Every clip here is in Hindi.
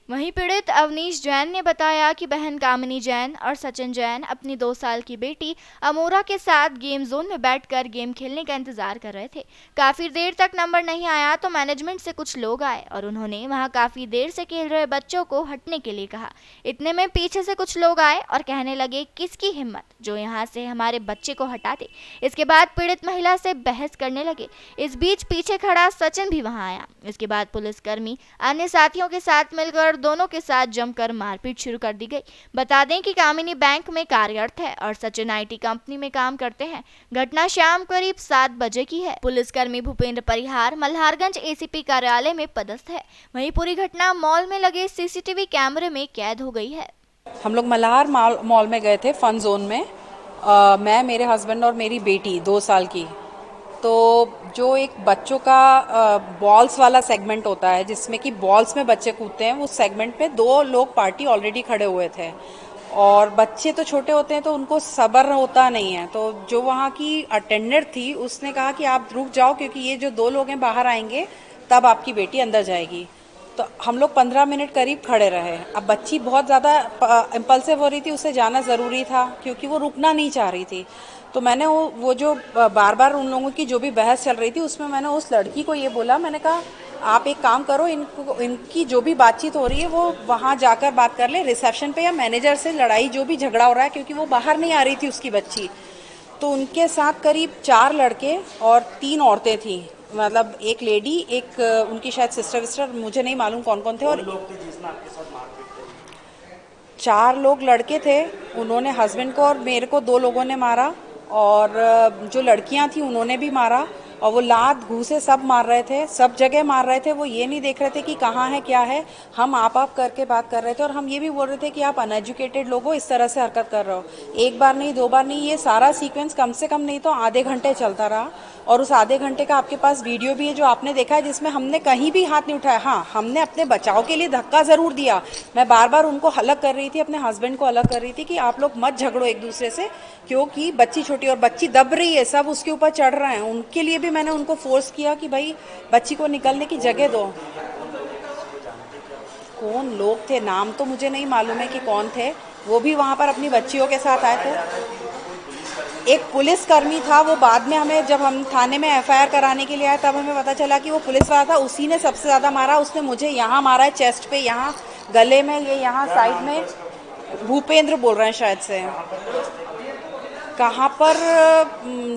वहीं पीड़ित अवनीश जैन ने बताया कि बहन कामिनी जैन और सचिन जैन अपनी 2 साल की बेटी अमोरा के साथ गेम जोन में बैठकर गेम खेलने का इंतजार कर रहे थे। काफी देर तक नंबर नहीं आया तो मैनेजमेंट से कुछ लोग आए और उन्होंने वहां काफी देर से खेल रहे बच्चों को हटने के लिए कहा। इतने में पीछे से कुछ लोग आए और कहने लगे, किसकी हिम्मत जो यहाँ से हमारे बच्चे को हटा दे। इसके बाद पीड़ित महिला से बहस करने लगे। इस बीच पीछे खड़ा सचिन भी वहां आया। इसके बाद पुलिसकर्मी अन्य साथियों के साथ मिलकर दोनों के साथ जमकर मारपीट शुरू कर दी गई। बता दें कि कामिनी बैंक में कार्यरत है और सचिन आईटी कंपनी में काम करते हैं। घटना शाम करीब 7 बजे की है। पुलिसकर्मी भूपेंद्र परिहार मल्हारगंज एसीपी कार्यालय में पदस्थ है। वहीं पूरी घटना मॉल में लगे सीसीटीवी कैमरे में कैद हो गई है। हम लोग मल्हार मॉल में गए थे फन जोन में। मैं, मेरे हस्बैंड और मेरी बेटी 2 साल की। तो जो एक बच्चों का बॉल्स वाला सेगमेंट होता है जिसमें कि बॉल्स में बच्चे कूदते हैं, उस सेगमेंट पे 2 लोग पार्टी ऑलरेडी खड़े हुए थे और बच्चे तो छोटे होते हैं तो उनको सब्र होता नहीं है। तो जो वहाँ की अटेंडेंट थी उसने कहा कि आप रुक जाओ क्योंकि ये जो 2 लोग हैं बाहर आएंगे तब आपकी बेटी अंदर जाएगी। तो हम लोग 15 मिनट करीब खड़े रहे। अब बच्ची बहुत ज़्यादा इम्पल्सिव हो रही थी, उसे जाना ज़रूरी था क्योंकि वो रुकना नहीं चाह रही थी। तो मैंने वो जो बार बार उन लोगों की जो भी बहस चल रही थी उसमें मैंने उस लड़की को ये बोला, मैंने कहा आप एक काम करो, इनकी जो भी बातचीत हो रही है वो वहाँ जाकर बात कर ले रिसेप्शन पे, या मैनेजर से लड़ाई जो भी झगड़ा हो रहा है, क्योंकि वो बाहर नहीं आ रही थी उसकी बच्ची। तो उनके साथ करीब 4 लड़के और 3 औरतें थी, मतलब एक लेडी, एक उनकी शायद सिस्टर, मुझे नहीं मालूम कौन कौन थे। और 4 लोग लड़के थे, उन्होंने हस्बैंड को और मेरे को 2 लोगों ने मारा और जो लड़कियां थी उन्होंने भी मारा। और वो लात घूसे सब मार रहे थे, सब जगह मार रहे थे। वो ये नहीं देख रहे थे कि कहाँ है क्या है। हम आप करके बात कर रहे थे और हम ये भी बोल रहे थे कि आप अनएजुकेटेड लोग हो, इस तरह से हरकत कर रहे हो। एक बार नहीं, 2 बार नहीं, ये सारा सीक्वेंस कम से कम नहीं तो आधे घंटे चलता रहा। और उस आधे घंटे का आपके पास वीडियो भी है जो आपने देखा है, जिसमें हमने कहीं भी हाथ नहीं उठाया। हाँ, हमने अपने बचाव के लिए धक्का ज़रूर दिया। मैं बार बार उनको अलग कर रही थी, अपने हस्बैंड को अलग कर रही थी कि आप लोग मत झगड़ो एक दूसरे से, क्योंकि बच्ची छोटी और बच्ची दब रही है, सब उसके ऊपर चढ़ रहे हैं। उनके लिए भी मैंने उनको फोर्स किया कि भाई बच्ची को निकलने की जगह दो। कौन लोग थे, नाम तो मुझे नहीं मालूम है कि कौन थे। वो भी वहाँ पर अपनी बच्चियों के साथ आए थे। एक पुलिसकर्मी था, वो बाद में हमें, जब हम थाने में एफआईआर कराने के लिए आए तब हमें पता चला कि वो पुलिस वाला था। उसी ने सबसे ज़्यादा मारा। उसने मुझे यहाँ मारा है, चेस्ट पे, यहाँ गले में, ये यहाँ साइड में। भूपेंद्र बोल रहे हैं शायद से। कहाँ पर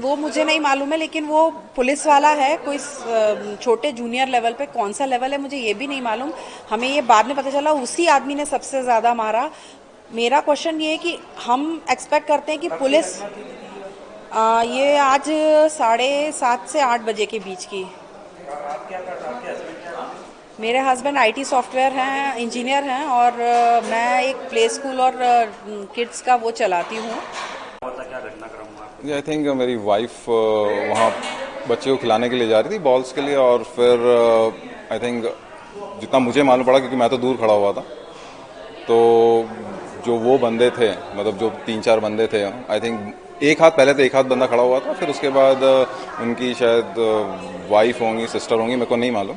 वो मुझे नहीं मालूम है, लेकिन वो पुलिस वाला है, कोई छोटे जूनियर लेवल पे। कौन सा लेवल है मुझे ये भी नहीं मालूम, हमें ये बाद में पता चला उसी आदमी ने सबसे ज़्यादा मारा। मेरा क्वेश्चन ये है कि हम एक्सपेक्ट करते हैं कि पुलिस, ये आज 7:30 से 8 बजे के बीच की। मेरे हस्बैंड आईटी सॉफ्टवेयर हैं, इंजीनियर हैं, और मैं एक प्ले स्कूल और किड्स का वो चलाती हूँ। आई थिंक मेरी वाइफ वहाँ बच्चे को खिलाने के लिए जा रही थी, बॉल्स के लिए, और फिर आई थिंक जितना मुझे मालूम पड़ा, क्योंकि मैं तो दूर खड़ा हुआ था, तो जो वो बंदे थे, मतलब जो 3-4 बंदे थे, आई थिंक एक हाथ पहले तो एक हाथ बंदा खड़ा हुआ था, फिर उसके बाद उनकी शायद वाइफ होंगी, सिस्टर होंगी, मेरे को नहीं मालूम,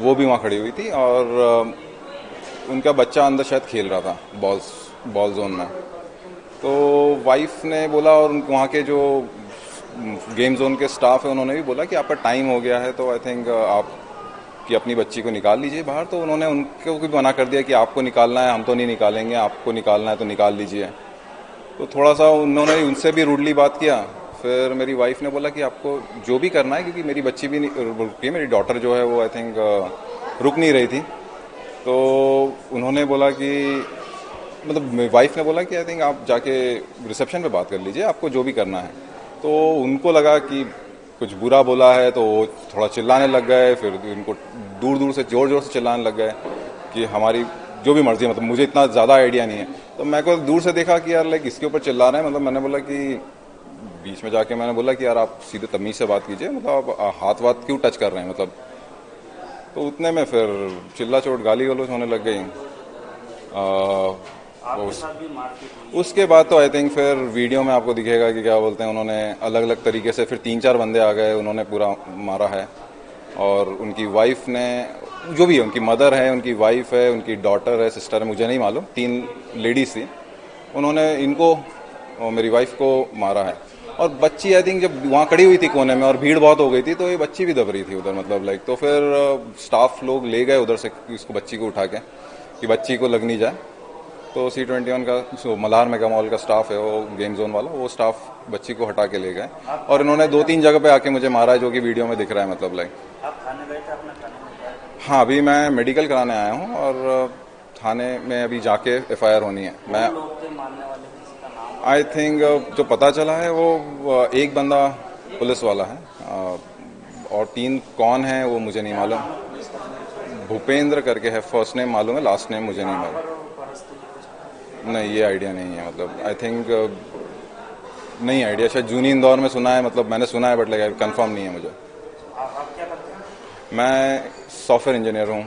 वो भी वहाँ खड़ी हुई थी और उनका बच्चा अंदर शायद खेल रहा था बॉल जोन में। तो वाइफ ने बोला, और वहाँ के जो गेम जोन के स्टाफ है उन्होंने भी बोला कि आपका टाइम हो गया है, तो आई थिंक आप कि अपनी बच्ची को निकाल लीजिए बाहर। तो उन्होंने उनको भी मना कर दिया कि आपको निकालना है, हम तो नहीं निकालेंगे, आपको निकालना है तो निकाल लीजिए। तो थोड़ा सा उन्होंने उनसे भी रूडली बात किया। फिर मेरी वाइफ ने बोला कि आपको जो भी करना है, क्योंकि मेरी बच्ची भी रुकी, मेरी डॉटर जो है वो आई थिंक रुक नहीं रही थी। तो उन्होंने बोला कि, मतलब वाइफ ने बोला कि आई थिंक आप जाके रिसेप्शन पे बात कर लीजिए, आपको जो भी करना है। तो उनको लगा कि कुछ बुरा बोला है, तो वो थोड़ा चिल्लाने लग गए। फिर इनको दूर दूर से जोर जोर से चिल्लाने लग गए कि हमारी जो भी मर्जी, मतलब मुझे इतना ज़्यादा आइडिया नहीं है। तो मैं को दूर से देखा कि यार लाइक इसके ऊपर चिल्ला रहे हैं, मतलब मैंने बोला कि बीच में जाके मैंने बोला कि यार आप सीधे तमीज़ से बात कीजिए, मतलब आप हाथ वाथ क्यों टच कर रहे हैं, मतलब। तो उतने में फिर चिल्ला चोट गाली गलौज होने लग गई। उसके बाद तो आई थिंक फिर वीडियो में आपको दिखेगा कि क्या बोलते हैं, उन्होंने अलग अलग तरीके से फिर 3-4 बंदे आ गए, उन्होंने पूरा मारा है। और उनकी वाइफ ने जो भी है, उनकी मदर है, उनकी वाइफ है, उनकी डॉटर है, सिस्टर है, मुझे नहीं मालूम, 3 लेडीज थी, उन्होंने इनको और मेरी वाइफ को मारा है। और बच्ची आई थिंक जब वहाँ खड़ी हुई थी कोने में और भीड़ बहुत हो गई थी तो ये बच्ची भी दब रही थी उधर, मतलब लाइक, तो फिर स्टाफ लोग ले गए उधर से इसको, बच्ची को उठा के, कि बच्ची को लग नहीं जाए। तो C21 का जो मल्हार मेगा मॉल का स्टाफ है, वो गेम जोन वाला, वो स्टाफ बच्ची को हटा के ले गए और इन्होंने 2-3 जगह पे आके मुझे मारा है, जो कि वीडियो में दिख रहा है, मतलब लाइक। आप थाने गए थे, अपना थाने में बताया? हाँ, अभी मैं मेडिकल कराने आया हूँ और थाने में अभी जाके FIR होनी है। मैं लोग थे मारने वाले, किसी का नाम? आई थिंक जो पता चला है वो एक बंदा पुलिस वाला है, और 3 कौन है वो मुझे नहीं मालूम। भूपेंद्र करके है, फर्स्ट नेम मालूम है, लास्ट नेम मुझे नहीं मालूम। नहीं, ये आइडिया नहीं है, मतलब आई थिंक नहीं आइडिया, शायद जूनी इंदौर में सुना है, मतलब मैंने सुना है, बट लाइक कंफर्म नहीं है मुझे। आप क्या करते हैं? मैं सॉफ्टवेयर इंजीनियर हूँ।